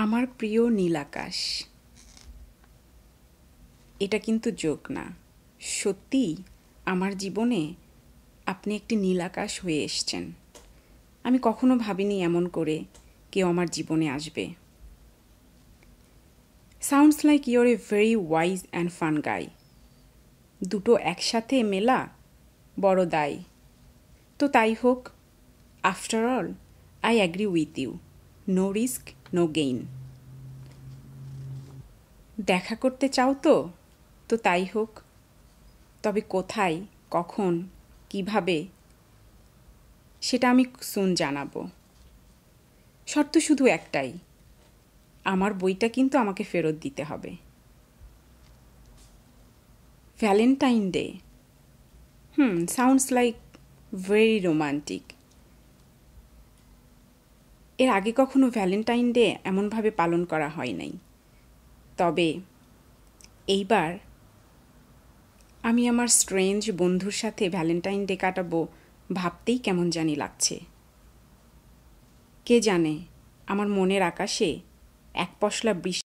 আমার প্রিয় নীল আকাশ। এটা কিন্তু জোক না, সত্যিই আমার জীবনে আপনি একটি নীল আকাশ হয়ে এসেছেন। আমি কখনো ভাবিনি এমন করে কেউ আমার জীবনে আসবে। Sounds like your a very wise and fun guy. দুটো একসাথে মেলা বড় দায়। তো তাই হোক, after all I agree with you, no risk no gain. দেখা করতে চাও তো তো তাই হোক, তবে কোথায়, কখন, কিভাবে সেটা আমি সুন জানাবো। শর্ত শুধু একটাই, আমার বইটা কিন্তু আমাকে ফেরত দিতে হবে। Valentine day, sounds like very romantic. এর আগে কখনো ভ্যালেন্টাইন ডে এমনভাবে পালন করা হয় নাই। তবে এইবার আমি আমার স্ট্রেঞ্জ বন্ধুর সাথে ভ্যালেন্টাইন ডে কাটাবো ভাবতেই কেমন জানি লাগছে। কে জানে আমার মনের আকাশে এক পশলা বৃষ্টি